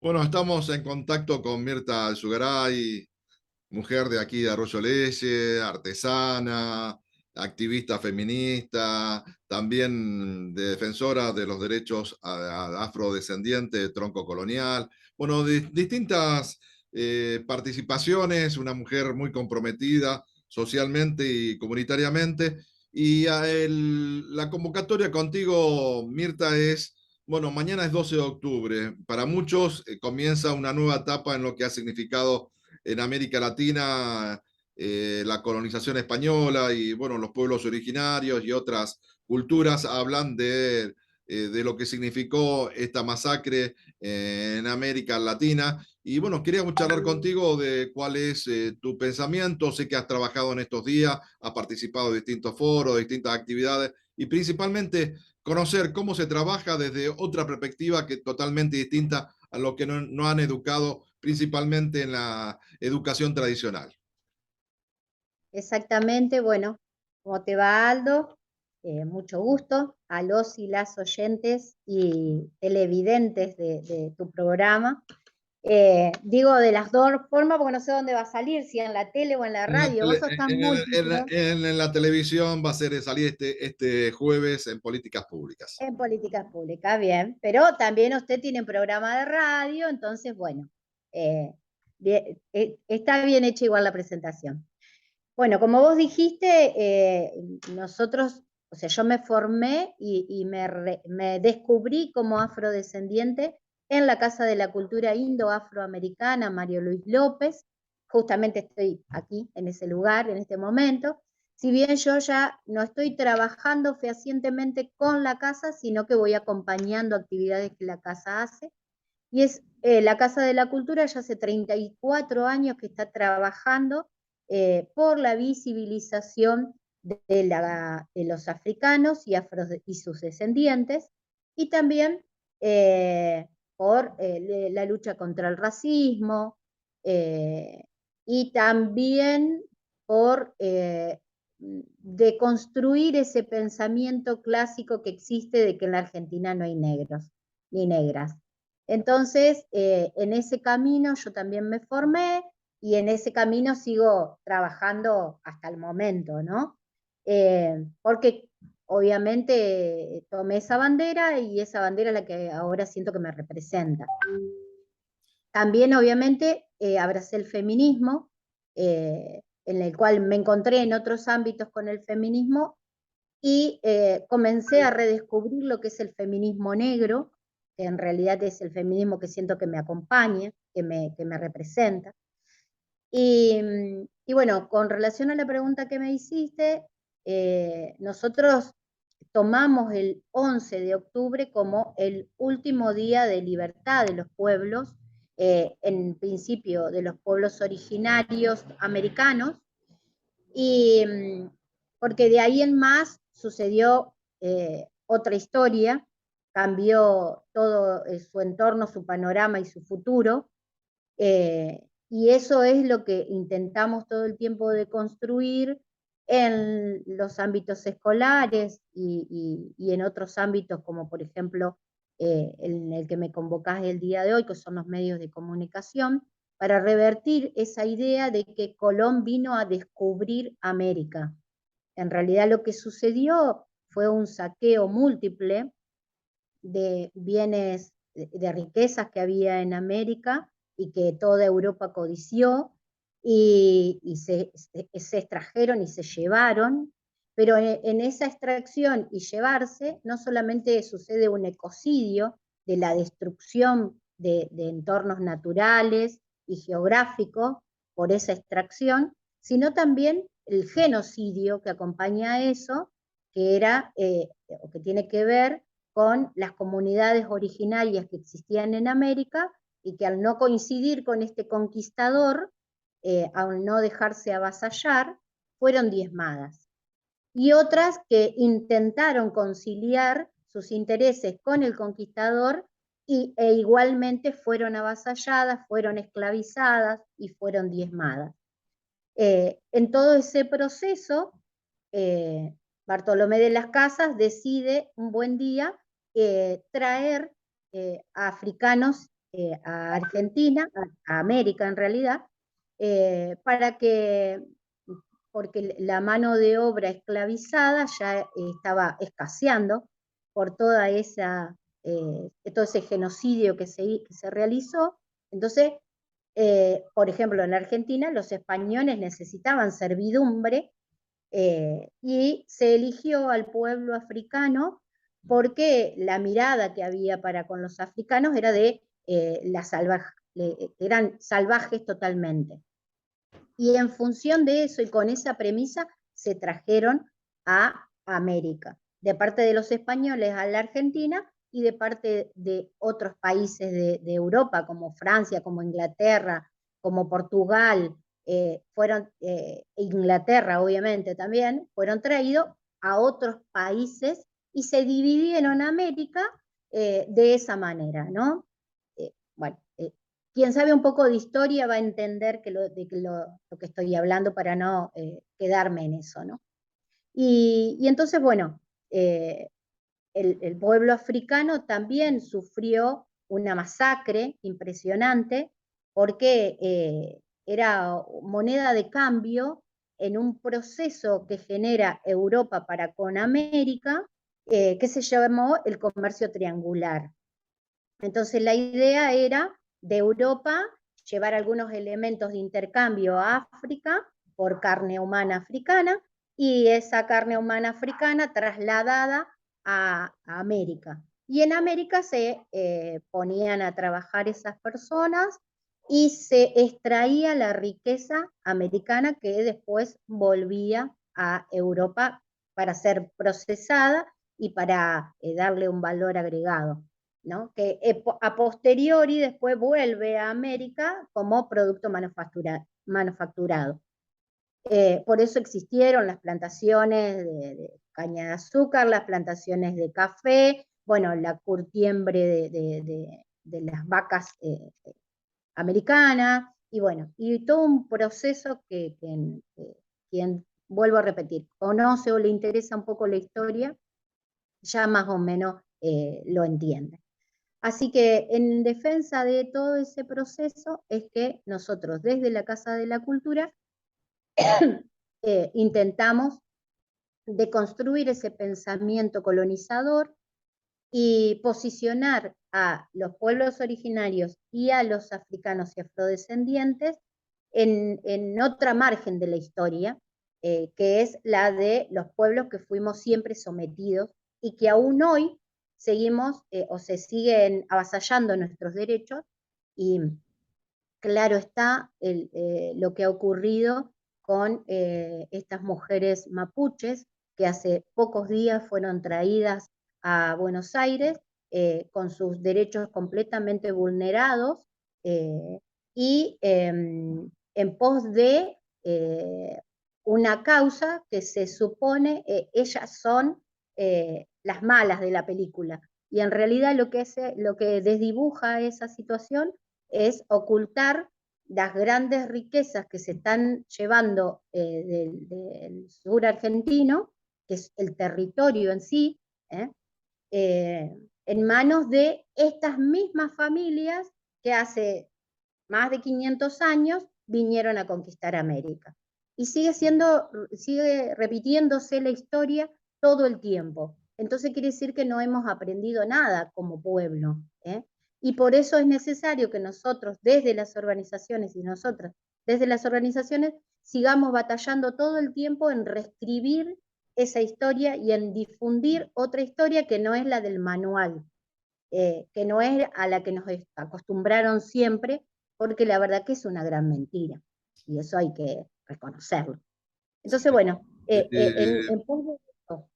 Bueno, estamos en contacto con Mirta Alzugaray, mujer de aquí de Arroyo Leye, artesana, activista feminista, también defensora de los derechos afrodescendientes de tronco colonial. Bueno, distintas participaciones, una mujer muy comprometida socialmente y comunitariamente. Y la convocatoria contigo, Mirta, es bueno, mañana es 12 de octubre. Para muchos comienza una nueva etapa en lo que ha significado en América Latina la colonización española y, bueno, los pueblos originarios y otras culturas hablan de lo que significó esta masacre en América Latina. Y, bueno, queríamos charlar contigo de cuál es tu pensamiento. Sé que has trabajado en estos días, has participado de distintos foros, de distintas actividades y principalmente conocer cómo se trabaja desde otra perspectiva que totalmente distinta a lo que no han educado principalmente en la educación tradicional. Exactamente, bueno, ¿cómo te va, Aldo? Mucho gusto a los y las oyentes y televidentes de tu programa. Digo de las dos formas porque no sé dónde va a salir, si en la tele o en la En la, radio. tele, Vos sos tan múltiple en la televisión va a ser salir este jueves en políticas públicas. en políticas públicas, bien, pero también usted tiene un programa de radio, entonces, bueno, está bien hecha igual la presentación. Bueno, como vos dijiste, nosotros, o sea, yo me formé y me descubrí como afrodescendiente en la Casa de la Cultura Indo-Afroamericana Mario Luis López. Justamente estoy aquí, en ese lugar, en este momento. Si bien yo ya no estoy trabajando fehacientemente con la casa, sino que voy acompañando actividades que la casa hace. Y es la Casa de la Cultura ya hace 34 años que está trabajando por la visibilización de los africanos y sus descendientes, y también eh, por la lucha contra el racismo, eh, y también por deconstruir ese pensamiento clásico que existe de que en la Argentina no hay negros ni negras. Entonces, en ese camino yo también me formé y en ese camino sigo trabajando hasta el momento, ¿no? Porque obviamente tomé esa bandera y esa bandera es la que ahora siento que me representa. También obviamente abracé el feminismo, en el cual me encontré en otros ámbitos con el feminismo y comencé a redescubrir lo que es el feminismo negro, que en realidad es el feminismo que siento que me acompaña, que me representa. Y bueno, con relación a la pregunta que me hiciste, nosotros tomamos el 11 de octubre como el último día de libertad de los pueblos, en principio de los pueblos originarios americanos, y porque de ahí en más sucedió otra historia, cambió todo su entorno, su panorama y su futuro, y eso es lo que intentamos todo el tiempo de construir en los ámbitos escolares y en otros ámbitos, como por ejemplo en el que me convocás el día de hoy, que son los medios de comunicación, para revertir esa idea de que Colón vino a descubrir América. En realidad lo que sucedió fue un saqueo múltiple de bienes, de riquezas que había en América y que toda Europa codició, y se extrajeron y se llevaron, pero en esa extracción y llevarse no solamente sucede un ecocidio de la destrucción de entornos naturales y geográficos por esa extracción, sino también el genocidio que acompaña a eso, que era, o que tiene que ver con las comunidades originarias que existían en América y que al no coincidir con este conquistador, al no dejarse avasallar, fueron diezmadas. Y otras que intentaron conciliar sus intereses con el conquistador e igualmente fueron avasalladas, fueron esclavizadas y fueron diezmadas. En todo ese proceso, Bartolomé de las Casas decide un buen día traer a africanos a Argentina, a América en realidad, para que, porque la mano de obra esclavizada ya estaba escaseando por toda esa, todo ese genocidio que se realizó. Entonces, por ejemplo, en Argentina los españoles necesitaban servidumbre, y se eligió al pueblo africano porque la mirada que había para con los africanos era de eran salvajes totalmente. Y en función de eso y con esa premisa se trajeron a América, de parte de los españoles a la Argentina y de parte de otros países de Europa, como Francia, como Inglaterra, como Portugal, Inglaterra obviamente también, fueron traídos a otros países y se dividieron América de esa manera, ¿no? Bueno, quien sabe un poco de historia va a entender lo que estoy hablando para no quedarme en eso, ¿no? Y entonces, bueno, el pueblo africano también sufrió una masacre impresionante porque era moneda de cambio en un proceso que genera Europa para con América, que se llamó el comercio triangular. Entonces la idea era de Europa llevar algunos elementos de intercambio a África por carne humana africana y esa carne humana africana trasladada a América. Y en América se ponían a trabajar esas personas y se extraía la riqueza americana que después volvía a Europa para ser procesada y para darle un valor agregado, ¿no? Que a posteriori después vuelve a América como producto manufacturado. Por eso existieron las plantaciones de caña de azúcar, las plantaciones de café, bueno, la curtiembre de las vacas americanas, y bueno, y todo un proceso que quien, vuelvo a repetir, conoce o le interesa un poco la historia, ya más o menos lo entiende. Así que en defensa de todo ese proceso es que nosotros desde la Casa de la Cultura intentamos deconstruir ese pensamiento colonizador y posicionar a los pueblos originarios y a los africanos y afrodescendientes en otra margen de la historia, que es la de los pueblos que fuimos siempre sometidos y que aún hoy seguimos o se siguen avasallando nuestros derechos. Y claro está lo que ha ocurrido con estas mujeres mapuches que hace pocos días fueron traídas a Buenos Aires con sus derechos completamente vulnerados, y en pos de una causa que se supone ellas son las malas de la película. Y en realidad lo que desdibuja esa situación es ocultar las grandes riquezas que se están llevando del sur argentino, que es el territorio en sí, ¿eh? En manos de estas mismas familias que hace más de 500 años vinieron a conquistar América. Y sigue repitiéndose la historia todo el tiempo. Entonces quiere decir que no hemos aprendido nada como pueblo, ¿eh? Y por eso es necesario que nosotros, desde las organizaciones y nosotras, desde las organizaciones, sigamos batallando todo el tiempo en reescribir esa historia y en difundir otra historia que no es la del manual, que no es a la que nos acostumbraron siempre, porque la verdad que es una gran mentira, y eso hay que reconocerlo. Entonces, bueno, en pos de esto,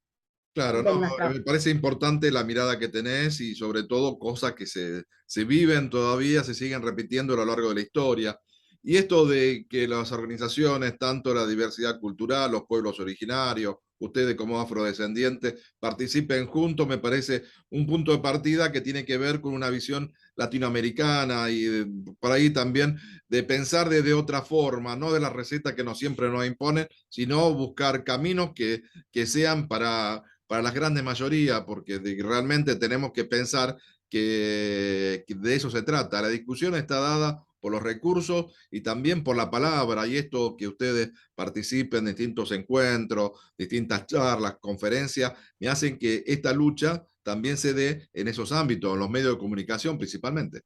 Claro, de no, nuestra... me parece importante la mirada que tenés y sobre todo cosas que se viven todavía, se siguen repitiendo a lo largo de la historia. Y esto de que las organizaciones, tanto la diversidad cultural, los pueblos originarios, ustedes como afrodescendientes, participen juntos, me parece un punto de partida que tiene que ver con una visión latinoamericana y por ahí también de pensar de otra forma, no de la receta que no siempre nos imponen, sino buscar caminos que sean para la grande mayoría, porque realmente tenemos que pensar que de eso se trata. La discusión está dada por los recursos y también por la palabra, y esto que ustedes participen en distintos encuentros, distintas charlas, conferencias, me hacen que esta lucha también se dé en esos ámbitos, en los medios de comunicación principalmente.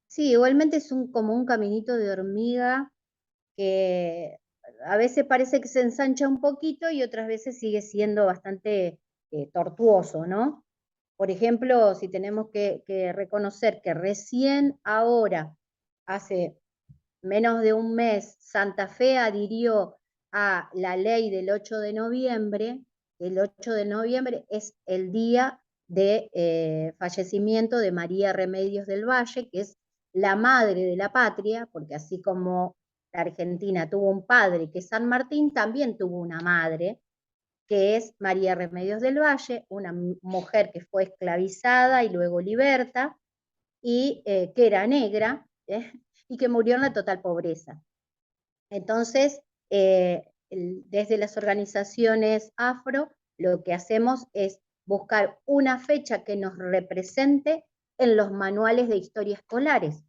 Sí, igualmente es como un caminito de hormiga que a veces parece que se ensancha un poquito y otras veces sigue siendo bastante tortuoso, ¿no? Por ejemplo, si tenemos que reconocer que recién ahora, hace menos de un mes, Santa Fe adhirió a la ley del 8 de noviembre. El 8 de noviembre es el día de fallecimiento de María Remedios del Valle, que es la madre de la patria, porque así como la Argentina tuvo un padre que es San Martín, también tuvo una madre, que es María Remedios del Valle, una mujer que fue esclavizada y luego liberta, y que era negra, y que murió en la total pobreza. Entonces, desde las organizaciones afro, lo que hacemos es buscar una fecha que nos represente en los manuales de historia escolares,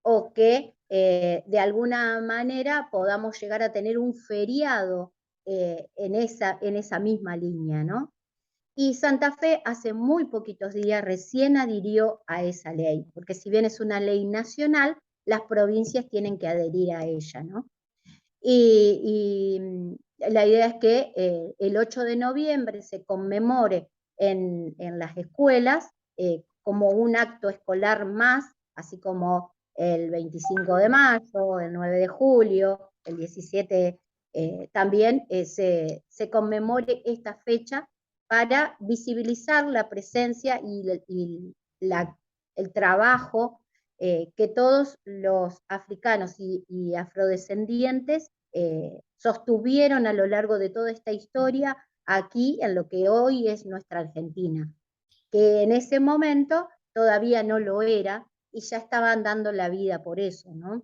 o que de alguna manera podamos llegar a tener un feriado en esa misma línea, ¿no? Y Santa Fe hace muy poquitos días recién adhirió a esa ley, porque si bien es una ley nacional, las provincias tienen que adherir a ella, ¿no? La idea es que el 8 de noviembre se conmemore en las escuelas como un acto escolar más, así como el 25 de mayo, el 9 de julio, el 17, también se conmemore esta fecha para visibilizar la presencia y el trabajo que todos los africanos y afrodescendientes sostuvieron a lo largo de toda esta historia aquí en lo que hoy es nuestra Argentina, que en ese momento todavía no lo era y ya estaban dando la vida por eso, ¿no?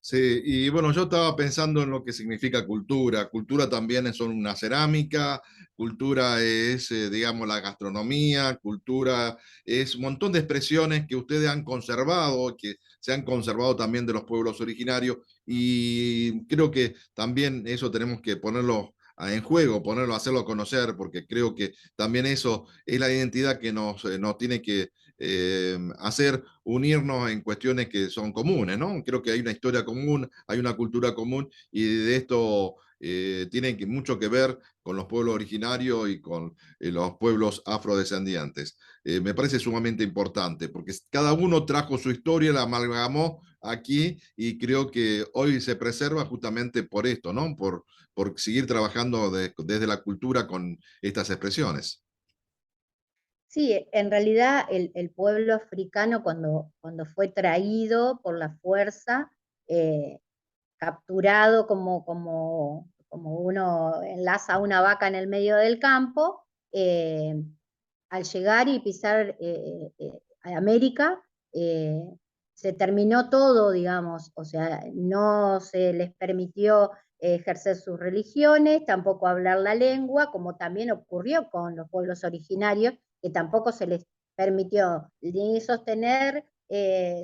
Sí, y bueno, yo estaba pensando en lo que significa cultura. Cultura también es una cerámica, cultura es, digamos, la gastronomía, cultura es un montón de expresiones que ustedes han conservado, que se han conservado también de los pueblos originarios, y creo que también eso tenemos que ponerlo en juego, ponerlo, hacerlo conocer, porque creo que también eso es la identidad que nos tiene que hacer unirnos en cuestiones que son comunes, ¿no? Creo que hay una historia común, hay una cultura común y de esto tiene mucho que ver con los pueblos originarios y con los pueblos afrodescendientes. Me parece sumamente importante porque cada uno trajo su historia, la amalgamó aquí y creo que hoy se preserva justamente por esto, ¿no? Por seguir trabajando desde la cultura con estas expresiones. Sí, en realidad el pueblo africano cuando fue traído por la fuerza, eh, capturado como uno enlaza una vaca en el medio del campo, al llegar y pisar a América, eh, se terminó todo, digamos, o sea, no se les permitió ejercer sus religiones, tampoco hablar la lengua, como también ocurrió con los pueblos originarios, que tampoco se les permitió ni sostener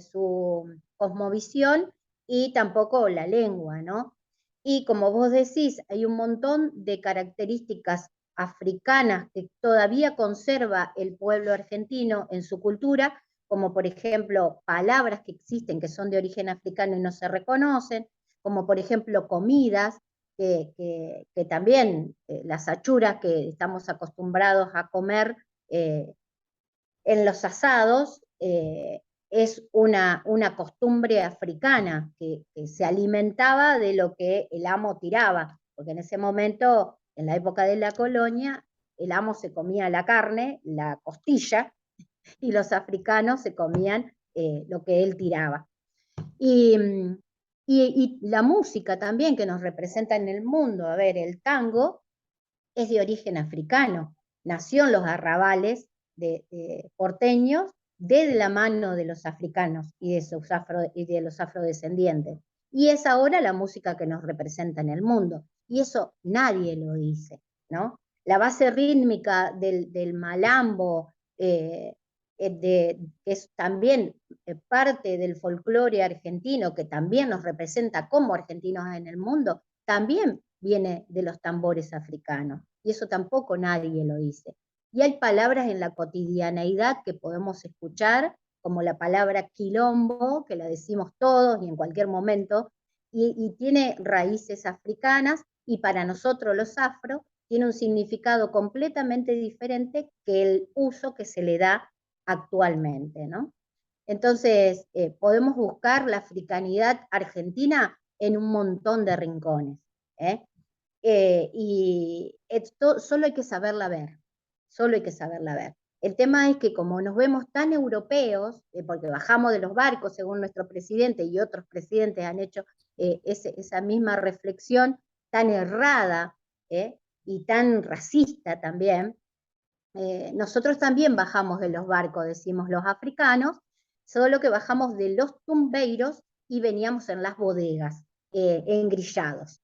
su cosmovisión y tampoco la lengua, ¿no? Y como vos decís, hay un montón de características africanas que todavía conserva el pueblo argentino en su cultura, como por ejemplo palabras que existen que son de origen africano y no se reconocen, como por ejemplo comidas, que también las achuras que estamos acostumbrados a comer en los asados, es una costumbre africana que se alimentaba de lo que el amo tiraba, porque en ese momento, en la época de la colonia, el amo se comía la carne, la costilla, y los africanos se comían lo que él tiraba. Y, y la música también que nos representa en el mundo, a ver, el tango es de origen africano, nació en los arrabales de porteños de la mano de los africanos y de los afrodescendientes. Y es ahora la música que nos representa en el mundo. Y eso nadie lo dice, ¿no? La base rítmica del malambo, que es también parte del folclore argentino, que también nos representa como argentinos en el mundo, también viene de los tambores africanos. Y eso tampoco nadie lo dice. Y hay palabras en la cotidianeidad que podemos escuchar, como la palabra quilombo, que la decimos todos y en cualquier momento, y tiene raíces africanas, y para nosotros los afro tiene un significado completamente diferente que el uso que se le da actualmente, ¿no? Entonces, podemos buscar la africanidad argentina en un montón de rincones, ¿eh? Y esto solo hay que saberla ver, solo hay que saberla ver. El tema es que como nos vemos tan europeos, porque bajamos de los barcos, según nuestro presidente y otros presidentes han hecho esa misma reflexión tan errada y tan racista también, nosotros también bajamos de los barcos, decimos los africanos, solo que bajamos de los tumbeiros y veníamos en las bodegas, engrillados.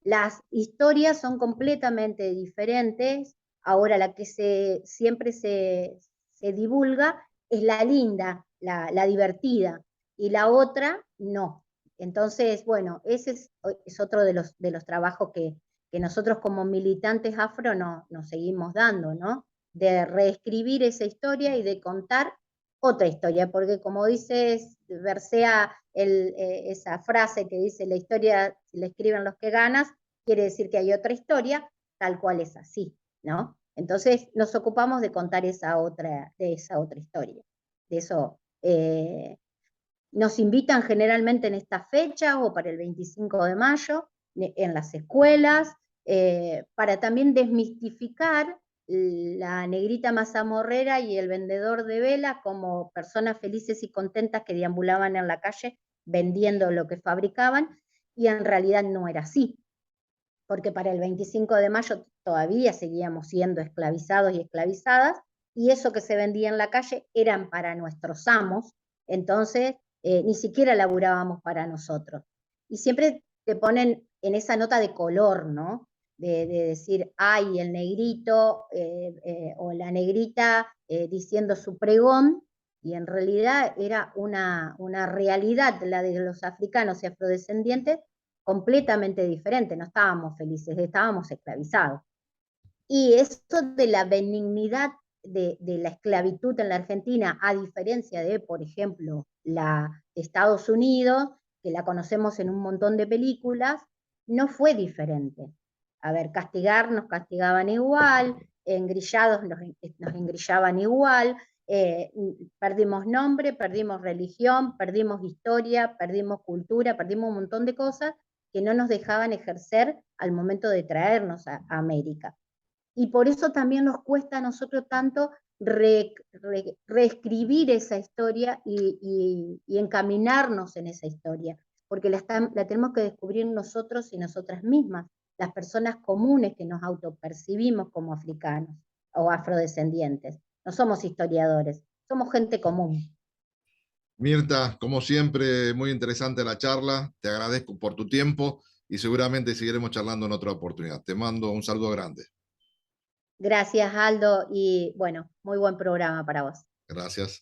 Las historias son completamente diferentes. Ahora la que siempre se divulga es la linda, la divertida, y la otra no. Entonces, bueno, ese es otro de los trabajos que nosotros como militantes afro nos seguimos dando, ¿no? De reescribir esa historia y de contar otra historia, porque como dices, versea esa frase que dice la historia la escriben los que ganas, quiere decir que hay otra historia, tal cual es así, ¿no? Entonces nos ocupamos de contar esa otra historia. De eso nos invitan generalmente en esta fecha o para el 25 de mayo en las escuelas, para también desmistificar la negrita mazamorrera y el vendedor de vela como personas felices y contentas que deambulaban en la calle vendiendo lo que fabricaban, y en realidad no era así, porque para el 25 de mayo todavía seguíamos siendo esclavizados y esclavizadas, y eso que se vendía en la calle eran para nuestros amos, entonces ni siquiera laburábamos para nosotros. Y siempre te ponen en esa nota de color, ¿no? De decir, ay, el negrito o la negrita diciendo su pregón, y en realidad era una realidad, la de los africanos y afrodescendientes, completamente diferente. No estábamos felices, estábamos esclavizados. Y esto de la benignidad de la esclavitud en la Argentina, a diferencia de, por ejemplo, la de Estados Unidos, que la conocemos en un montón de películas, no fue diferente. A ver, nos castigaban igual, engrillados nos engrillaban igual, perdimos nombre, perdimos religión, perdimos historia, perdimos cultura, perdimos un montón de cosas que no nos dejaban ejercer al momento de traernos a América. Y por eso también nos cuesta a nosotros tanto reescribir esa historia y encaminarnos en esa historia, porque la tenemos que descubrir nosotros y nosotras mismas, las personas comunes que nos autopercibimos como africanos o afrodescendientes. No somos historiadores, somos gente común. Mirta, como siempre, muy interesante la charla. Te agradezco por tu tiempo y seguramente seguiremos charlando en otra oportunidad. Te mando un saludo grande. Gracias, Aldo, y bueno, muy buen programa para vos. Gracias.